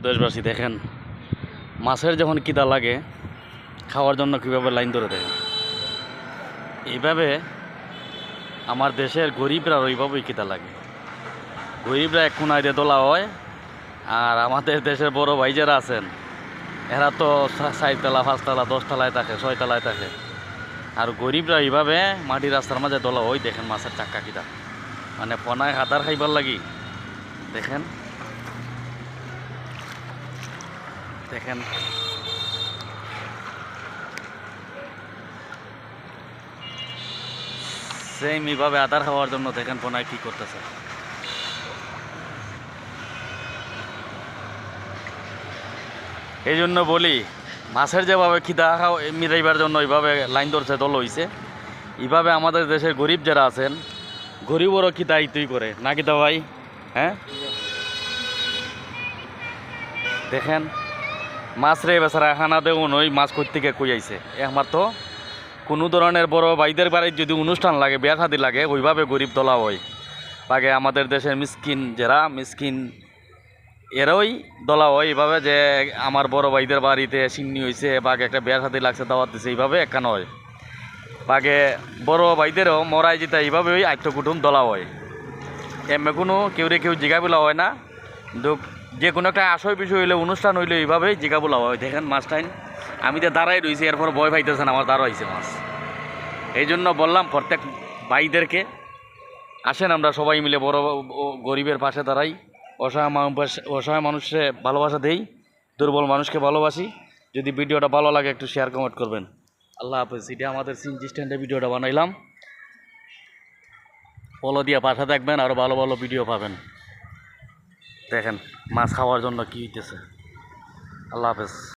দেশবাসী দেখেন মাছের যখন খিদা লাগে খাওয়ার জন্য কীভাবে লাইন ধরে দেখেন। এইভাবে আমার দেশের গরিবরা ওইভাবেই খিদা লাগে। গরিবরা এক কোনায় দিয়ে তোলা হয়, আর আমাদের দেশের বড় ভাই যারা আছেন এরা তো 4তলা 5তলা 10তলায় থাকে 6তলায় থাকে, আর গরিবরা এইভাবে মাটির রাস্তার মাঝে তোলা হয়। দেখেন মাছের চাক্কা খিদা, মানে পনায় হাতার খাইবার লাগি। দেখেন দেখেন সেম এইভাবে আদার খাওয়ার জন্য দেখেন পনায় কি করতেছে। এই জন্য বলি মাছের যেভাবে খিদা মিটাইবার জন্য এইভাবে লাইন ধরছে দল হইছে, এইভাবে আমাদের দেশের গরিব যারা আছেন গরিবরও খিদা ইতুই করে না খিদা ভাই। হ্যাঁ দেখেন মাছ রে বেচারা খানা দেউন ওই মাছ থেকে কই আইছে। একমাত্র কোনো ধরনের বড় ভাইদের বাড়ির যদি অনুষ্ঠান লাগে বিয়া শাদি লাগে ওইভাবে গরিব তোলা হয়। বাগে আমাদের দেশের মিসকিন যারা মিসকিন এরই দলা হয় এইভাবে যে আমার বড় ভাইদের বাড়িতে সিন্নি হয়েছে বাঘ একটা বিয়ার সাথে লাগছে দাওয়াত দিছে, এইভাবে একানো হয়। বাঘে বড় ভাইদেরও মরাই যেতে এইভাবে ওই আত্মকুটুম দলা হয়। এমনি কোনো কেউ জিগা বলা হয় না, কিন্তু যে কোনো একটা আশয় বিষয় হইলে অনুষ্ঠান হইলে এইভাবেই জিগা বলা হয়। দেখেন মাছ টাইম আমি তো দাঁড়াই রয়েছি, এরপর ভয় পাইতেছেন আমার দাঁড়াইছে মাছ। এই জন্য বললাম প্রত্যেক ভাইদেরকে আসেন আমরা সবাই মিলে বড় গরিবের পাশে দাঁড়াই, অসহায় মানুষকে ভালোবাসা দেই, দুর্বল মানুষকে ভালোবাসি। যদি ভিডিওটা ভালো লাগে একটু শেয়ার কমেন্ট করবেন। আল্লাহ হাফেজ। এটা আমাদের সিনজি স্ট্যান্ডে ভিডিওটা বানাইলাম, ফলো দিয়ে পাশে থাকবেন, আরও ভালো ভালো ভিডিও পাবেন। দেখেন মাছ খাওয়ার জন্য কী হইতেছে। আল্লাহ হাফেজ।